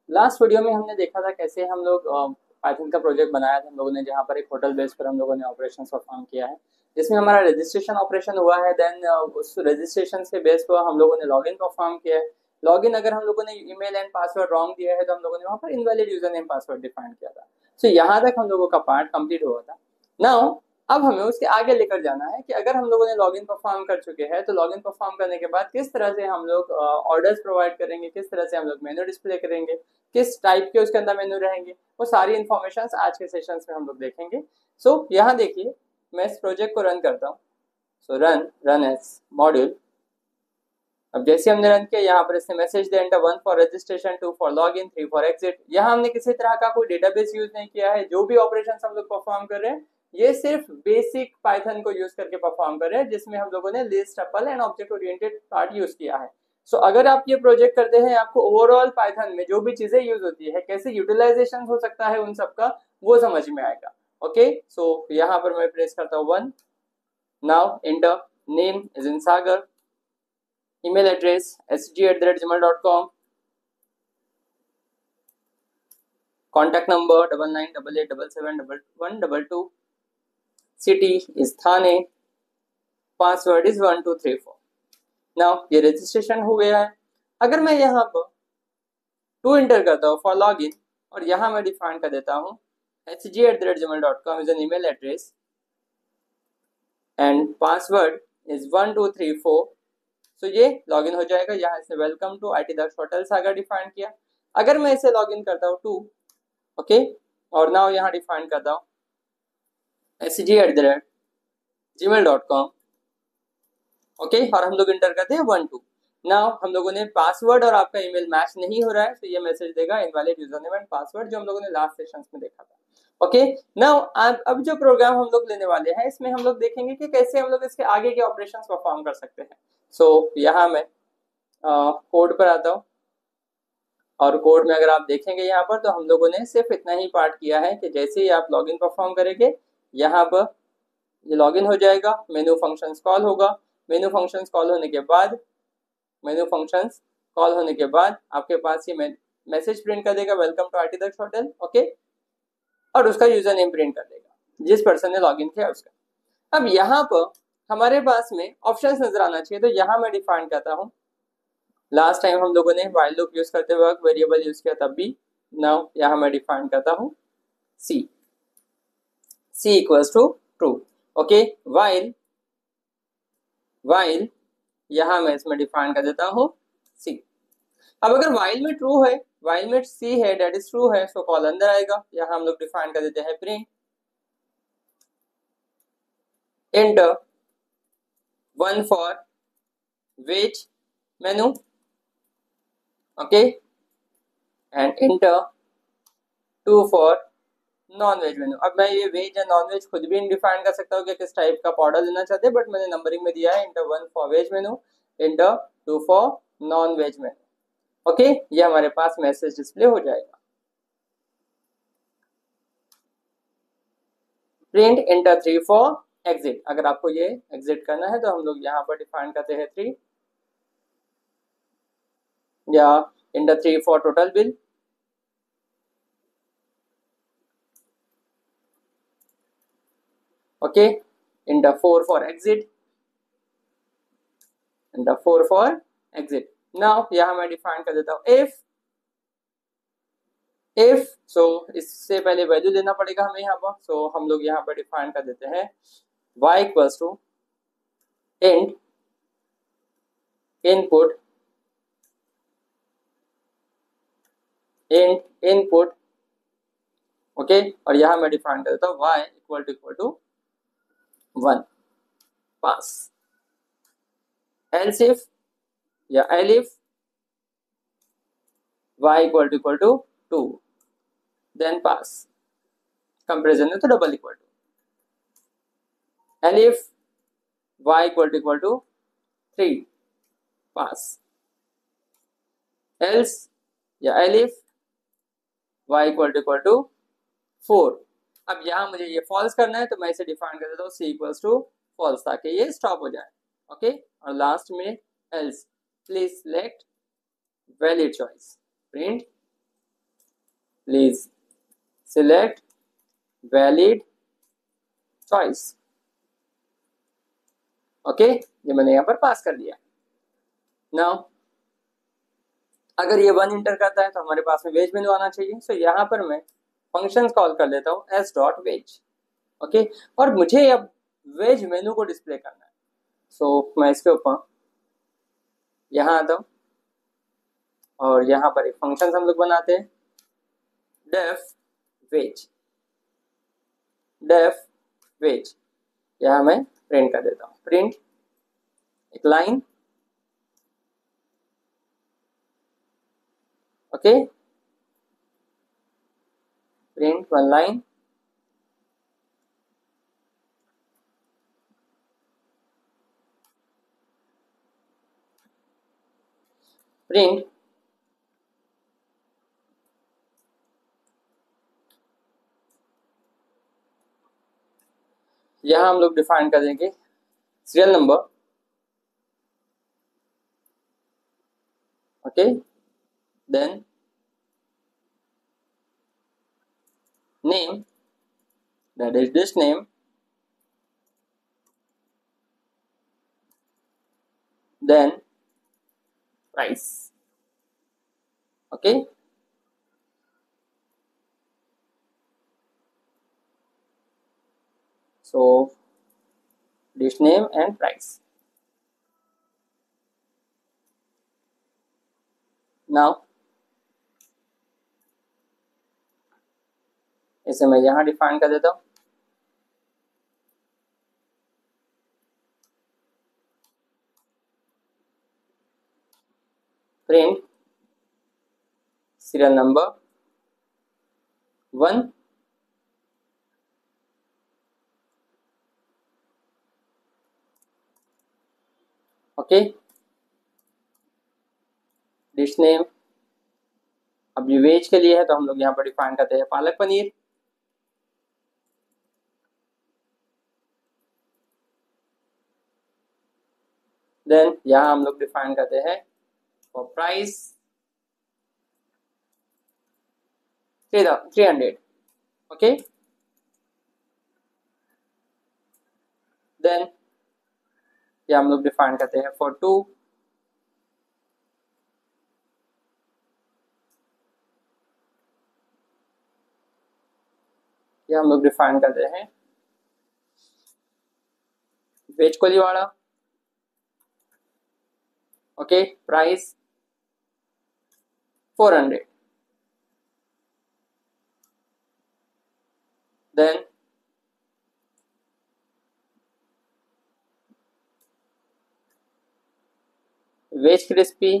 Last video में हमने देखा था कैसे हम लोग पाइथन का प्रोजेक्ट बनाया था हम लोगों ने, जहाँ पर एक होटल बेस पर हम लोगों ने ऑपरेशन परफॉर्म किया है, जिसमें हमारा रजिस्ट्रेशन ऑपरेशन हुआ है। देन उस रजिस्ट्रेशन से बेस पर हम लोगों ने लॉगिन परफॉर्म किया है। लॉगिन अगर हम लोगों ने ईमेल एंड पासवर्ड रॉन्ग दिया है तो हम लोगों ने वहाँ पर invalid user name password define किया था। सो यहाँ तक हम लोगों का पार्ट कंप्लीट हुआ था। नाउ अब हमें उसके आगे लेकर जाना है कि अगर हम लोगों ने लॉगिन परफॉर्म कर चुके हैं तो लॉगिन परफॉर्म करने के बाद किस तरह से हम लोग ऑर्डर्स प्रोवाइड करेंगे, किस तरह से हम लोग मेनू डिस्प्ले करेंगे, किस टाइप के उसके अंदर मेनू रहेंगे, वो सारी इन्फॉर्मेशन आज के सेशंस में हम लोग देखेंगे। सो यहाँ देखिए, मैं इस प्रोजेक्ट को रन करता हूँ। सो रन एज मॉड्यूल। अब जैसे हमने रन किया, यहाँ पर इसने मैसेज दिया enter 1 for registration, 2 for login, 3 for exit. यहाँ हमने किसी तरह का कोई डेटाबेस यूज नहीं किया है। जो भी ऑपरेशन हम लोग परफॉर्म कर रहे हैं ये सिर्फ बेसिक पाइथन को यूज करके परफॉर्म कर रहे हैं, जिसमें हम लोगों ने list, tuple and object oriented part use किया है। सो अगर आप ये प्रोजेक्ट करते हैं, आपको ओवरऑल पाइथन में जो भी चीजें यूज होती है, कैसे यूटिलाइजेशन हो सकता है उन सबका, वो समझ में आएगा। ओके, सो यहाँ पर मैं प्रेस करता हूँ 1। Now enter. Name is in Sagar, email address sg@gmail.com, contact number 9988771122, city is Thane, password is 1234। Now ये रजिस्ट्रेशन हो गया है। अगर मैं यहाँ पर 2 इंटर करता हूँ फॉर लॉगिन और यहाँ मैं डिफाइन कर देता हूँ sg@gmail.com is an email address and password is 1234। तो ये लॉगिन हो जाएगा। यहाँ इसने welcome to IT Daksh hotel Sagar define किया। अगर मैं इसे लॉगिन करता हूँ 2, ओके, और नाउ यहाँ डिफाइन करता हूँ sg@gmail.com, ओके, और हम लोग इंटर करते हैं 12। नाउ हम लोगों ने पासवर्ड और आपका ईमेल मैच नहीं हो रहा है, तो ये मैसेज देगा invalid user name and password, जो हम लोगों ने लास्ट सेशंस में देखा था। ओके, नाउ अब जो प्रोग्राम हम लोग लेने वाले हैं, इसमें हम लोग देखेंगे कि कैसे हम लोग इसके आगे के ऑपरेशंस परफॉर्म कर सकते हैं। सो यहाँ मैं कोड पर आता हूँ, और कोड में अगर आप देखेंगे यहाँ पर, तो हम लोगों ने सिर्फ इतना ही पार्ट किया है कि जैसे ही आप लॉगिन परफॉर्म करेंगे, यहाँ पर ये लॉगिन हो जाएगा, मेनू फंक्शंस कॉल होगा। मेनू फंक्शंस कॉल होने के बाद आपके पास ये मैसेज प्रिंट कर देगा, welcome to IT Daksh hotel, okay, और उसका यूजर नेम प्रिंट कर देगा जिस पर्सन ने लॉगिन किया उसका। अब यहाँ पर हमारे पास में ऑप्शंस नजर आना चाहिए, तो यहाँ मैं डिफाइन करता हूँ। लास्ट टाइम हम लोगों ने व्हाइल लूप यूज करते वक्त वेरिएबल यूज किया तब भी। नाउ यहाँ मैं डिफाइन करता हूँ c equals to true, okay. While यहाँ मैं इसमें डिफाइन कर देता हूँ c। अब अगर व्हाइल में ट्रू है, व्हाइल में c है, डेट इज ट्रू है, सो कॉल अंदर आएगा। यहाँ हम लोग डिफाइन कर देते हैं print enter 1 for veg menu, okay, and enter 2 for non veg menu. अब मैं ये वेज या नॉन वेज खुद भी डिफाइन कर सकता हूँ कि किस टाइप का ऑर्डर लेना चाहते हैं, बट मैंने नंबरिंग में दिया है enter 1 for veg menu, enter 2 for non veg menu, okay. ये हमारे पास मैसेज डिस्प्ले हो जाएगा। Print enter 3 for exit. अगर आपको ये एग्जिट करना है तो हम लोग यहाँ पर डिफाइन करते हैं 3, या inter 3 for total bill, okay, inter 4 for exit, inter 4 for exit. Now यहाँ मैं डिफाइन कर देता हूँ इफ सो इससे पहले वैल्यू देना पड़ेगा हमें यहाँ पर। सो हम लोग यहाँ पर डिफाइन कर देते हैं y equals to int input, okay, और यहाँ मैं डिफाइन कर देता हूँ y equal to 1 pass. Else if या elif y equal to 2, then pass. Comparison है तो double equal to. Elif y equal to 3 pass. Else या एलिफ y इक्वल टू 4। अब यहाँ मुझे ये फॉल्स करना है, तो मैं इसे डिफाइन कर देता हूँ c इक्वल्स टू फॉल्स, ताकि ये स्टॉप हो जाए, ओके। और लास्ट में else please select valid choice, print please select valid choice. Okay, ये मैंने यहाँ पर पास कर दिया। नाउ अगर ये 1 इंटर करता है तो हमारे पास में वेज मेनू आना चाहिए। सो यहाँ पर मैं फंक्शन कॉल कर लेता हूँ एस डॉट वेज। ओके, और मुझे अब वेज मेनू को डिस्प्ले करना है। सो मैं इसके ऊपर यहाँ आता हूँ और यहाँ पर एक फंक्शन हम लोग बनाते हैं डेफ वेज। डेफ वेज यहाँ मैं प्रिंट कर देता हूँ। प्रिंट एक line, okay, print 1 line, print यहाँ हम लोग डिफाइन कर देंगे serial number, okay, then name, that is this name, then price, okay, so this name and price. Now इसे मैं यहाँ डिफाइन कर देता हूँ। Print serial number 1, okay, dish name, अब ये वेज के लिए है तो हम लोग यहाँ पर डिफाइन करते हैं पालक पनीर। देन यहाँ हम लोग डिफाइन करते हैं फॉर प्राइस 300, ओके, देन यहाँ हम लोग डिफाइन करते हैं फॉर 2, ये हम लोग डिफाइन करते हैं veg Koliwada, okay, price 400, then veg crispy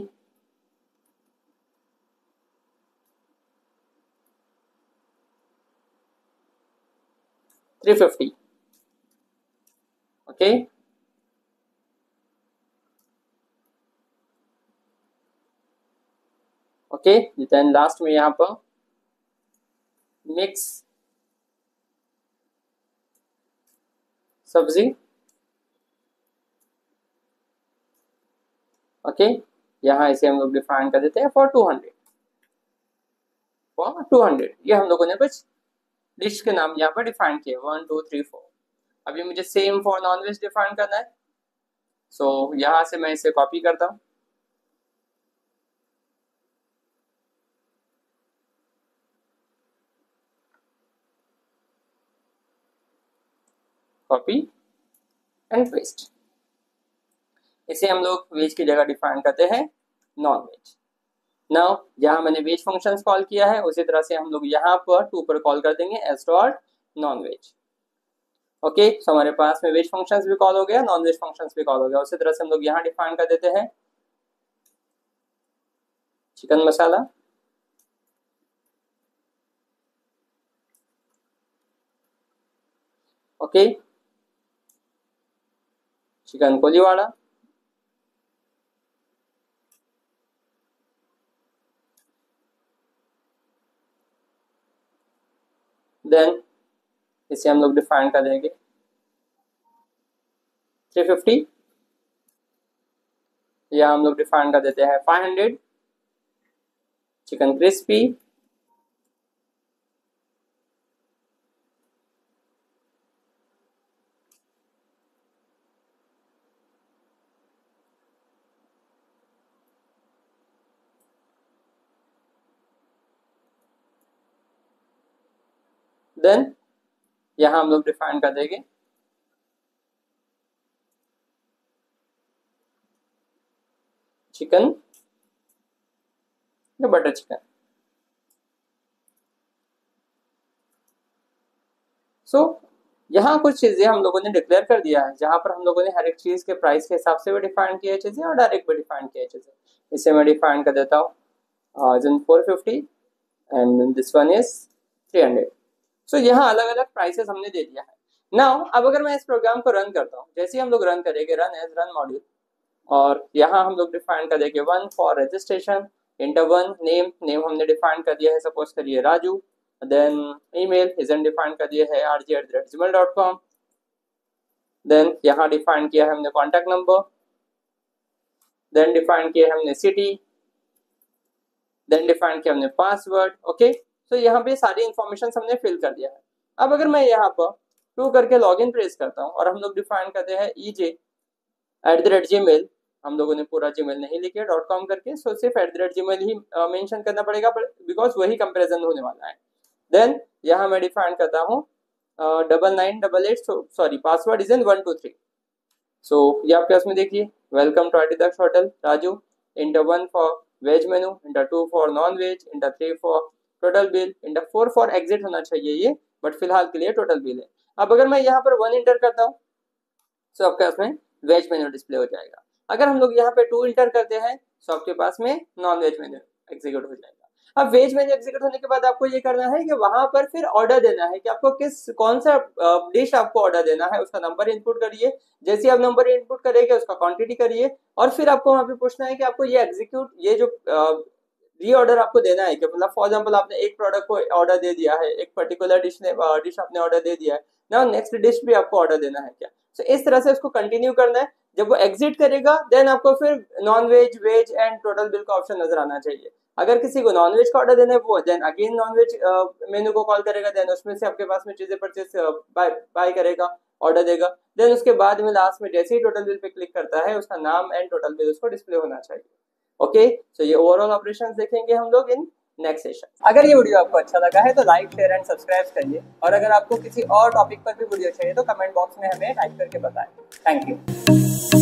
350, okay, okay, then last में यहाँ पर मिक्स सब्जी, ओके, यहाँ इसे हम लोग डिफाइन कर देते हैं फॉर 200, फॉर 200। ये हम लोगों ने कुछ डिश के नाम यहाँ पर डिफाइन किए 1 2 3 4। अभी मुझे same for non veg define करना है। सो यहाँ से मैं इसे कॉपी करता हूँ, कॉपी एंड पेस्ट। इसे हम लोग वेज की जगह डिफाइन करते हैं नॉन वेज। नाउ जहां मैंने वेज फंक्शंस कॉल किया है उसी तरह से हम लोग यहाँ पर 2 पर कॉल कर देंगे S dot non veg. Okay, so हमारे पास में वेज फंक्शंस भी कॉल हो गया, नॉन वेज फंक्शंस भी कॉल हो गया। उसी तरह से हम लोग यहाँ डिफाइन कर देते हैं चिकन मसाला, ओके, चिकन कोलीवाड़ा, देन इसे हम लोग डिफाइन कर देंगे 350, या हम लोग डिफाइन कर देते हैं 500 चिकन क्रिस्पी, देन यहाँ हम लोग डिफाइन कर देंगे चिकन या बटर चिकन। सो यहाँ कुछ चीजें हम लोगों ने डिक्लेयर कर दिया है, जहां पर हम लोगों ने हर एक चीज के प्राइस के हिसाब से भी डिफाइन किया चीजें और डायरेक्ट भी डिफाइन किया चीजें। इसे मैं डिफाइन कर देता हूँ 450 एंड दिस वन इज 300। सो यहाँ अलग अलग प्राइसेस हमने दे दिया है। नाउ अब अगर मैं इस प्रोग्राम को रन करता हूँ, जैसे ही हम लोग रन करेंगे रन एज रन मॉड्यूल, और यहाँ हम लोग डिफाइन कर देंगे 1 फॉर रजिस्ट्रेशन, इंटर 1 नेम हमने डिफाइन कर दिया है, सपोज करिए राजू। देन ईमेल इजन डिफाइन कर दिया है rg@gmail.com। देन यहाँ डिफाइन किया है हमने कॉन्टैक्ट नंबर, देन डिफाइन किया हमने सिटी, देन डिफाइन किया हमने पासवर्ड। ओके, तो यहाँ पे सारी इंफॉर्मेशन हमने फिल कर दिया है। अब अगर मैं यहाँ पर टू करके लॉगिन प्रेस करता हूँ और हम लोग डिफाइन करते हैं ej@gmail, हम लोगों ने पूरा जीमेल नहीं लिखे .com करके, सो सिर्फ @gmail ही मेंशन करना पड़ेगा बिकॉज वही कंपैरिजन होने वाला है। देन यहाँ मैं डिफाइन करता हूँ 9988, sorry password is in 123। So ये आपके पास में देखिए, वेलकम टू आर्टिडक्स hotel Raju, enter 1 for veg menu, enter 2 for non veg, enter 3 for total bill, enter 4 for exit होना चाहिए ये, बट फिलहाल के लिए टोटल बिल है। अब अगर मैं यहाँ पर 1 इंटर करता हूँ तो आपके पास में वेज मेनू डिस्प्ले हो जाएगा। अगर हम लोग यहाँ पे 2 इंटर करते हैं तो आपके पास में नॉन वेज मेनू एग्जीक्यूट हो जाएगा। अब वेज मेनू एग्जीक्यूट होने के बाद आपको ये करना है कि वहां पर फिर ऑर्डर देना है कि आपको कौन सा डिश आपको ऑर्डर देना है, उसका नंबर इनपुट करिए। जैसे आप नंबर इनपुट करेंगे उसका क्वांटिटी करिए, और फिर आपको वहां पे पूछना है कि आपको ये एग्जीक्यूट, ये जो री ऑर्डर आपको देना है कि मतलब फॉर एग्जांपल आपने एक प्रोडक्ट को ऑर्डर दे दिया है, एक पर्टिकुलर डिश आपने ऑर्डर दे दिया है, ना नेक्स्ट डिश भी आपको ऑर्डर देना है क्या। तो इस तरह से उसको कंटिन्यू करना है। जब वो एग्जिट करेगा देन आपको फिर non veg, veg and total bill का ऑप्शन नजर आना चाहिए। अगर किसी को नॉन वेज का ऑर्डर देना है वो then again non veg menu को कॉल करेगा, देन उसमें से आपके पास में चीजें परचेस बाय करेगा, ऑर्डर देगा। देन उसके बाद में लास्ट में जैसे ही टोटल बिल पे क्लिक करता है उसका नाम एंड टोटल बिल उसको डिस्प्ले होना चाहिए। ओके, तो ये ओवरऑल ऑपरेशंस देखेंगे हम लोग इन नेक्स्ट सेशन। अगर ये वीडियो आपको अच्छा लगा है तो लाइक, शेयर एंड सब्सक्राइब करिए, और अगर आपको किसी और टॉपिक पर भी वीडियो चाहिए तो कमेंट बॉक्स में हमें टाइप करके बताएं। Thank you.